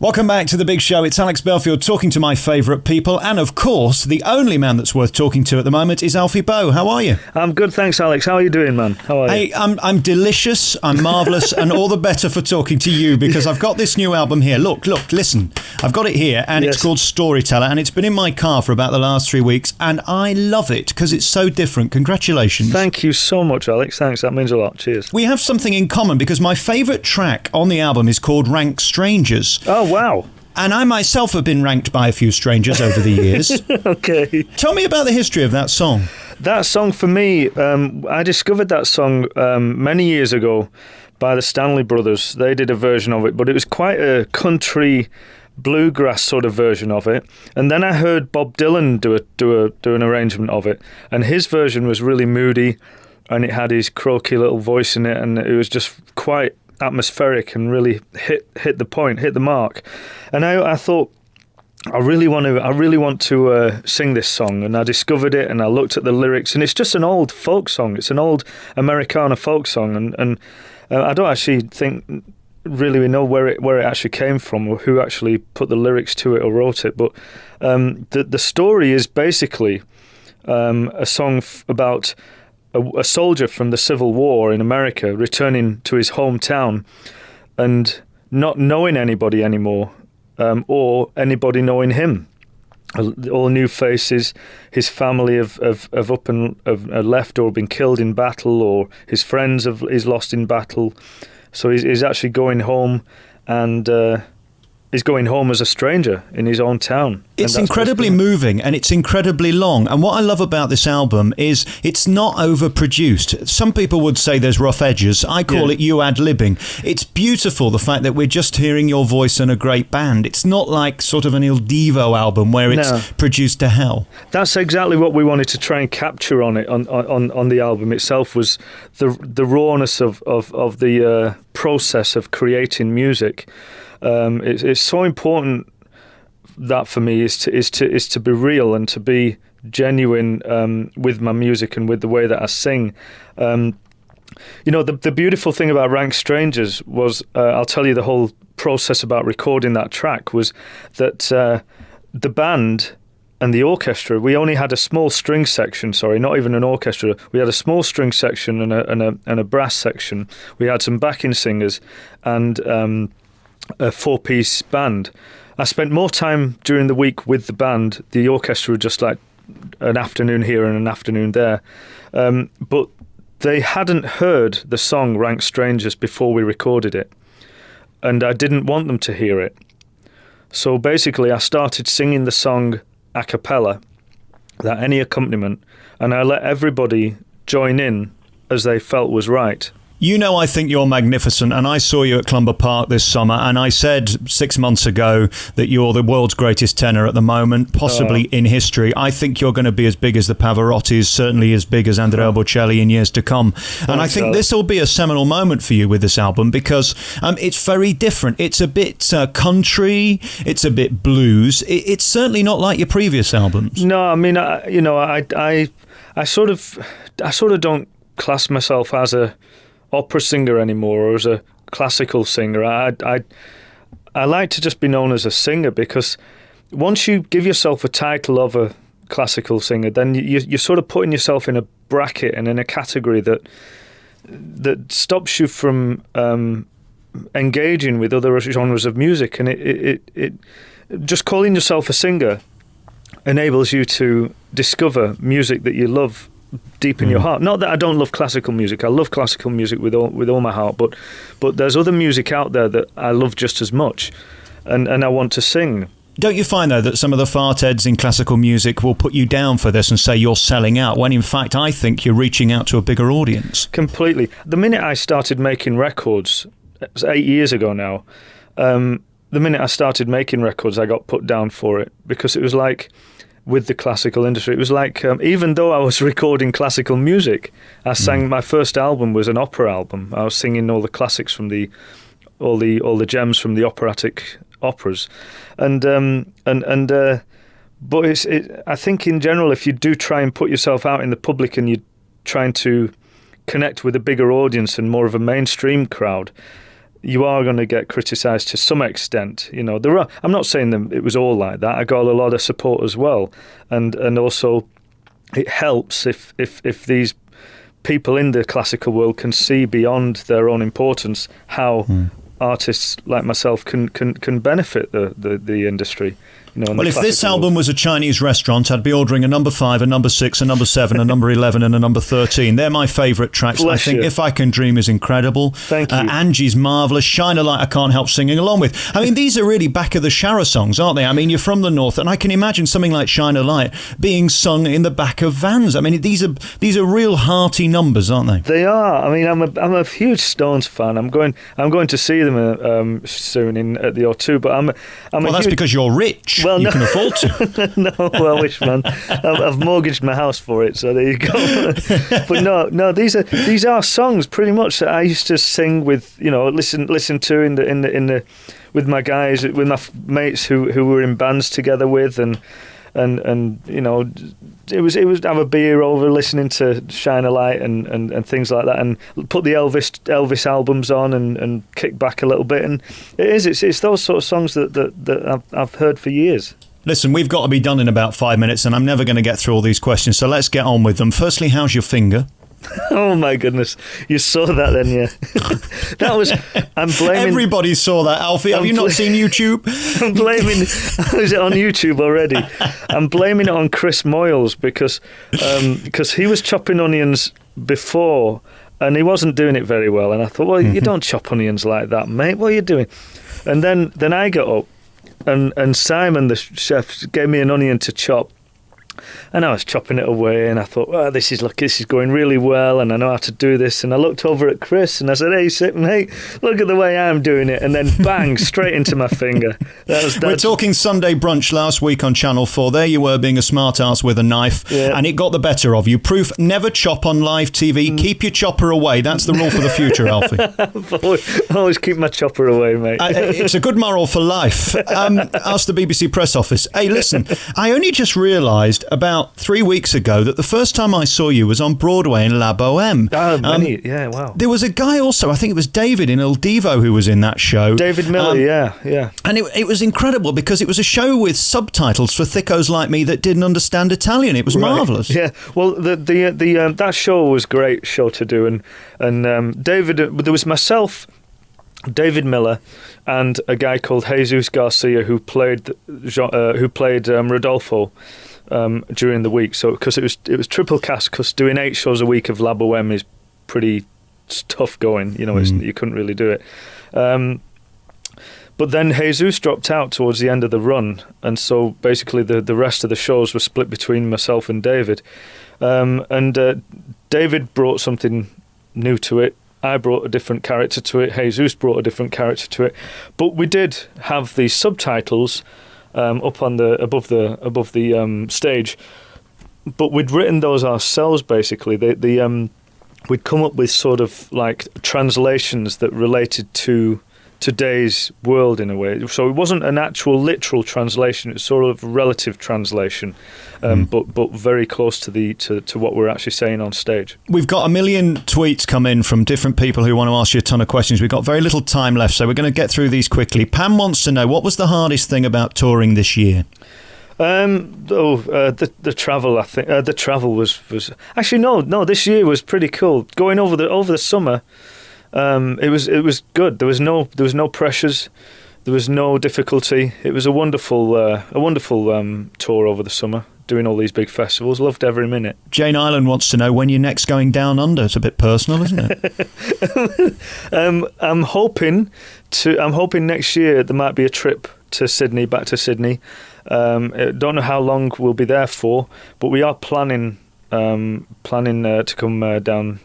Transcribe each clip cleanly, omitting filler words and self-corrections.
Welcome back to The Big Show. It's Alex Belfield talking to my favourite people. And, of course, the only man that's worth talking to at the moment is Alfie Boe. How are you? I'm good, thanks, Alex. How are you doing, man? How are you? Hey, I'm delicious, I'm marvellous, and all the better for talking to you because I've got this new album here. Look, listen. I've got it here, and It's called Storyteller, and it's been in my car for about the last 3 weeks, and I love it because it's so different. Congratulations. Thank you so much, Alex. Thanks, that means a lot. Cheers. We have something in common because my favourite track on the album is called Rank Strangers. Oh, wow. And I myself have been ranked by a few strangers over the years. Okay. Tell me about the history of that song. That song, for me, I discovered that song many years ago by the Stanley Brothers. They did a version of it, but it was quite a country bluegrass sort of version of it. And then I heard Bob Dylan do an arrangement of it, and his version was really moody, and it had his croaky little voice in it, and it was just quite atmospheric and really hit the mark. And I thought, I really want to sing this song, and I discovered it, and I looked at the lyrics, and it's just an old folk song. It's an old Americana folk song, and I don't actually think really we know where it actually came from or who actually put the lyrics to it or wrote it. But the story is basically a song about a soldier from the Civil War in America returning to his hometown and not knowing anybody anymore, or anybody knowing him. All new faces. His family have left or been killed in battle, or his friends is lost in battle. So he's actually going home, and he's going home as a stranger in his own town. It's incredibly moving, and it's incredibly long. And what I love about this album is it's not overproduced. Some people would say there's rough edges. I call it you ad-libbing. It's beautiful, the fact that we're just hearing your voice and a great band. It's not like sort of an Il Divo album where it's produced to hell. That's exactly what we wanted to try and capture on it, on the album itself, was the rawness of the process of creating music. It's so important that for me is to be real and to be genuine with my music and with the way that I sing. The beautiful thing about Rank Strangers was, I'll tell you the whole process about recording that track, was that the band and the orchestra, we only had a small string section, not even an orchestra. We had a small string section and a brass section. We had some backing singers and a four-piece band. I spent more time during the week with the band. The orchestra were just like an afternoon here and an afternoon there. But they hadn't heard the song Rank Strangers before we recorded it. And I didn't want them to hear it. So basically I started singing the song a cappella, without any accompaniment, and I let everybody join in as they felt was right. You know, I think you're magnificent, and I saw you at Clumber Park this summer, and I said 6 months ago that you're the world's greatest tenor at the moment, possibly in history. I think you're going to be as big as the Pavarottis, certainly as big as Andrea Bocelli in years to come. And I think this will be a seminal moment for you with this album because it's very different. It's a bit country, it's a bit blues. It's certainly not like your previous albums. No, I mean, I sort of don't class myself as a opera singer anymore or as a classical singer. I like to just be known as a singer, because once you give yourself a title of a classical singer, then you're sort of putting yourself in a bracket and in a category that stops you from engaging with other genres of music. And it just calling yourself a singer enables you to discover music that you love deep in your heart. Not that I don't love classical music. I love classical music with all my heart, but there's other music out there that I love just as much, and I want to sing. Don't you find, though, that some of the fartheads in classical music will put you down for this and say you're selling out, when in fact I think you're reaching out to a bigger audience? Completely. The minute I started making records, it was 8 years ago now, the minute I started making records I got put down for it, because it was like, with the classical industry, it was like, even though I was recording classical music, I sang, my first album was an opera album. I was singing all the classics from all the gems from the operatic operas, but I think in general, if you do try and put yourself out in the public and you're trying to connect with a bigger audience and more of a mainstream crowd, you are going to get criticised to some extent. You know, I'm not saying that it was all like that. I got a lot of support as well, and also it helps if these people in the classical world can see beyond their own importance how artists like myself can benefit the industry. You know, well, if this album was a Chinese restaurant, I'd be ordering a number 5, a number 6, a number 7, a number 11, and a number 13. They're my favourite tracks. Bless I think you. If I Can Dream is incredible. Thank you. Angie's marvellous. Shine a Light I Can't Help Singing Along With. I mean, these are really back of the Shara songs, aren't they? I mean, you're from the north, and I can imagine something like Shine a Light being sung in the back of vans. I mean, these are real hearty numbers, aren't they? They are. I mean, I'm a huge Stones fan. I'm going to see them soon at the O2. But well, that's because you're rich. Well, you can afford to. No, well, I wish, man. I've mortgaged my house for it, so there you go. But no, these are songs pretty much that I used to sing with, you know, listen to in the with my guys, with my mates who were in bands together with, and you know, it was have a beer over listening to Shine a Light and things like that, and put the Elvis albums on and kick back a little bit, and it's those sort of songs that I've heard for years. Listen, we've got to be done in about 5 minutes, and I'm never going to get through all these questions, so let's get on with them. Firstly, how's your finger? Oh my goodness, you saw that then, yeah. That was, I'm blaming... Everybody saw that, Alfie. Have you not seen YouTube? I'm blaming... Is it on YouTube already? I'm blaming it on Chris Moyles because he was chopping onions before and he wasn't doing it very well, and I thought, well, you don't chop onions like that, mate. What are you doing? And then I got up and Simon, the chef, gave me an onion to chop. And I was chopping it away, and I thought, well, this is going really well, and I know how to do this. And I looked over at Chris, and I said, hey, mate, look at the way I'm doing it. And then bang, straight into my finger. We're talking Sunday Brunch last week on Channel 4. There you were being a smart ass with a knife, and it got the better of you. Proof, never chop on live TV. Keep your chopper away. That's the rule for the future, Alfie. always keep my chopper away, mate. It's a good moral for life. Ask the BBC Press Office. Hey, listen, I only just realised about 3 weeks ago that the first time I saw you was on Broadway in La Boheme. Yeah, wow. There was a guy also, I think it was David in Il Divo, who was in that show. David Miller, yeah. And it was incredible because it was a show with subtitles for thickos like me that didn't understand Italian. It was marvellous. Yeah, well, the that show was a great show to do, and David, there was myself, David Miller, and a guy called Jesus Garcia who played Rodolfo. During the week, so because it was triple cast, because doing 8 shows a week of La Boheme is pretty tough going, you know. You couldn't really do it, but then Jesus dropped out towards the end of the run, and so basically the rest of the shows were split between myself and David, and David brought something new to it. I brought a different character to it. Jesus brought a different character to it, but we did have these subtitles up on above the stage, but we'd written those ourselves. Basically, we'd come up with sort of like translations that related to today's world in a way. So it wasn't an actual literal translation; it's sort of relative translation, but very close to what we're actually saying on stage. We've got a million tweets come in from different people who want to ask you a ton of questions. We've got very little time left, so we're going to get through these quickly. Pam wants to know, what was the hardest thing about touring this year? The travel. I think the travel was actually no. This year was pretty cool. Going over the summer. It was good. There was no pressures. There was no difficulty. It was a wonderful tour over the summer, doing all these big festivals. Loved every minute. Jane Ireland wants to know when you're next going down under. It's a bit personal, isn't it? I'm hoping next year there might be a trip to Sydney, back to Sydney. Don't know how long we'll be there for, but we are planning to come down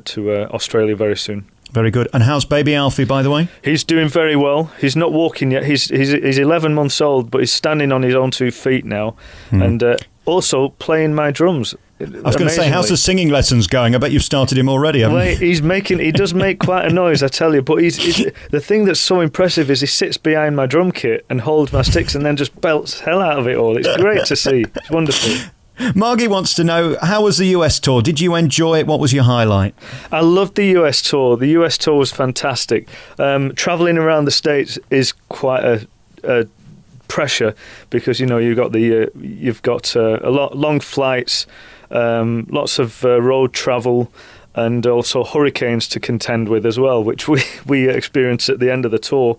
to Australia very soon. Very good. And how's baby Alfie, by the way? He's doing very well. He's not walking yet. He's 11 months old, but he's standing on his own 2 feet now, and also playing my drums. I was going to say, how's the singing lessons going? I bet you've started him already, haven't you? He does make quite a noise, I tell you. But the thing that's so impressive is he sits behind my drum kit and holds my sticks and then just belts hell out of it all. It's great to see. It's wonderful. Margie wants to know, how was the US tour? Did you enjoy it? What was your highlight? I loved the US tour. The US tour was fantastic. Traveling around the States is quite a pressure because you've got a lot long flights, lots of road travel, and also hurricanes to contend with as well, which we experienced at the end of the tour.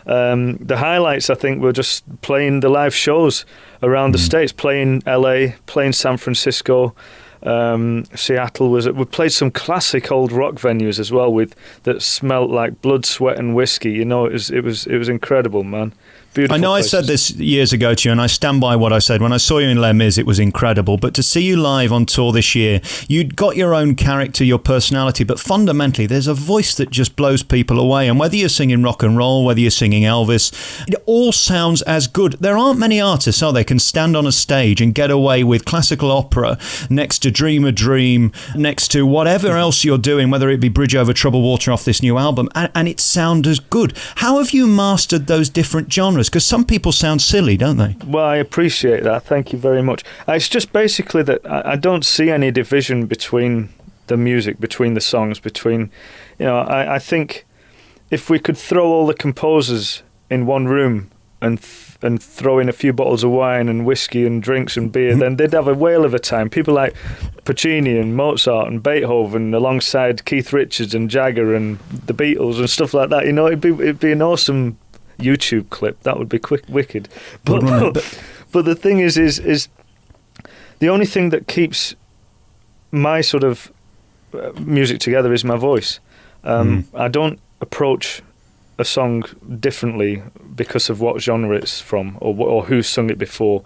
The highlights, I think, were just playing the live shows around the States, playing LA, playing San Francisco, Seattle. We played some classic old rock venues as well that smelt like blood, sweat, and whiskey. It was incredible, man. Beautiful I know places. I said this years ago to you, and I stand by what I said. When I saw you in Les Mis, it was incredible. But to see you live on tour this year, you'd got your own character, your personality, but fundamentally, there's a voice that just blows people away. And whether you're singing rock and roll, whether you're singing Elvis, it all sounds as good. There aren't many artists, are there, can stand on a stage and get away with classical opera next to Dream a Dream, next to whatever else you're doing, whether it be Bridge Over Troubled Water off this new album, and it sounds as good. How have you mastered those different genres? Because some people sound silly, don't they? Well, I appreciate that. Thank you very much. It's just basically that I don't see any division between the music, between the songs, I think if we could throw all the composers in one room and throw in a few bottles of wine and whiskey and drinks and beer, then they'd have a whale of a time. People like Puccini and Mozart and Beethoven alongside Keith Richards and Jagger and the Beatles and stuff like that. It'd be an awesome YouTube clip. That would be wicked. But the thing is the only thing that keeps my sort of music together is my voice. I don't approach a song differently because of what genre it's from or who's sung it before.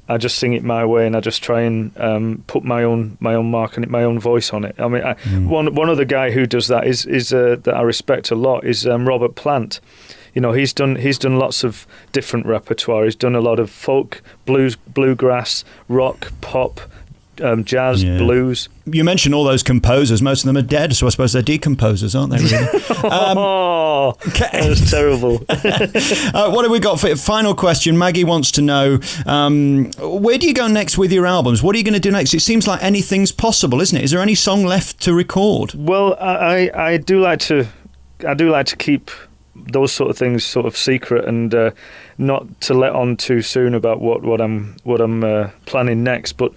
I just sing it my way, and I just try and put my own mark on it, my own voice on it. I mean, one other guy who does that is that I respect a lot is Robert Plant. He's done lots of different repertoire. He's done a lot of folk, blues, bluegrass, rock, pop, jazz, blues. You mentioned all those composers. Most of them are dead, so I suppose they're decomposers, aren't they, really? That's terrible. What have we got for final question? Maggie wants to know, where do you go next with your albums? What are you going to do next? It seems like anything's possible, isn't it? Is there any song left to record? Well, I do like to keep those sort of things sort of secret and not to let on too soon about what I'm planning next. But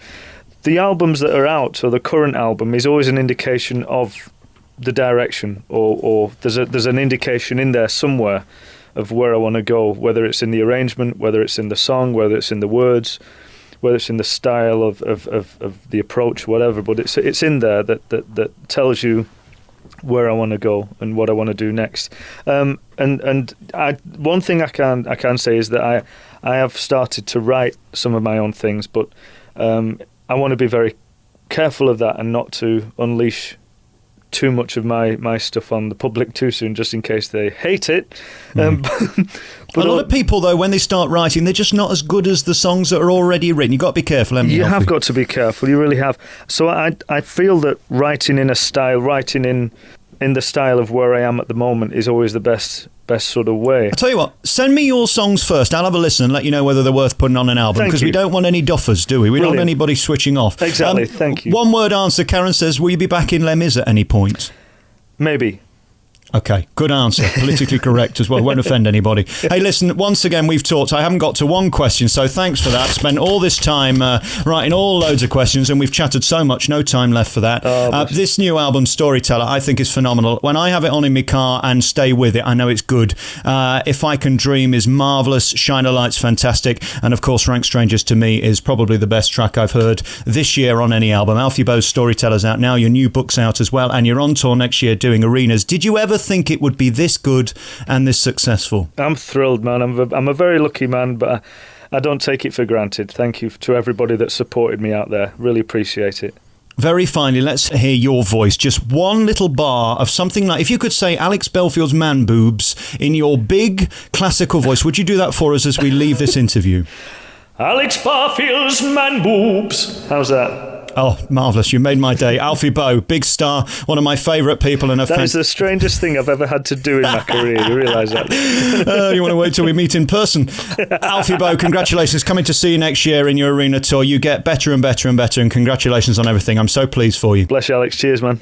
the albums that are out, or the current album, is always an indication of the direction, or there's an indication in there somewhere of where I want to go, whether it's in the arrangement, whether it's in the song, whether it's in the words, whether it's in the style of the approach, whatever. But it's in there that tells you where I want to go and what I want to do next. One thing I can say is that I have started to write some of my own things, but I want to be very careful of that and not to unleash too much of my stuff on the public too soon, just in case they hate it. But a lot of people, though, when they start writing, they're just not as good as the songs that are already written. You've got to be careful, haven't you? You have got to be careful. You really have. So I feel that writing in the style of where I am at the moment is always the best sort of way. I'll tell you what, send me your songs first. I'll have a listen and let you know whether they're worth putting on an album, because we don't want any duffers, do we? We don't want anybody switching off. Exactly, thank you. One word answer. Karen says, will you be back in Les Mis at any point? Maybe. Okay, good answer. Politically correct as well. Won't offend anybody. Hey, listen, once again, we've talked. I haven't got to one question, so thanks for that. Spent all this time writing all loads of questions, and we've chatted so much. No time left for that. This new album, Storyteller, I think is phenomenal. When I have it on in my car and stay with it, I know it's good. If I Can Dream is marvellous. Shine a Light's fantastic. And, of course, Rank Strangers to me is probably the best track I've heard this year on any album. Alfie Boe's Storyteller's out now. Your new book's out as well, and you're on tour next year doing arenas. Did you ever think it would be this good and this successful? I'm thrilled, man. I'm a very lucky man, but I don't take it for granted. Thank you to everybody that supported me out there. Really appreciate it. Very finally, let's hear your voice. Just one little bar of something like, if you could say Alex Belfield's Man Boobs in your big classical voice, would you do that for us as we leave this interview? Alex Barfield's Man Boobs. How's that? Oh, marvellous. You made my day. Alfie Boe, big star, one of my favourite people. And that is the strangest thing I've ever had to do in my career. You realise that? You want to wait till we meet in person. Alfie Boe, congratulations. Coming to see you next year in your arena tour. You get better and better and better, and congratulations on everything. I'm so pleased for you. Bless you, Alex. Cheers, man.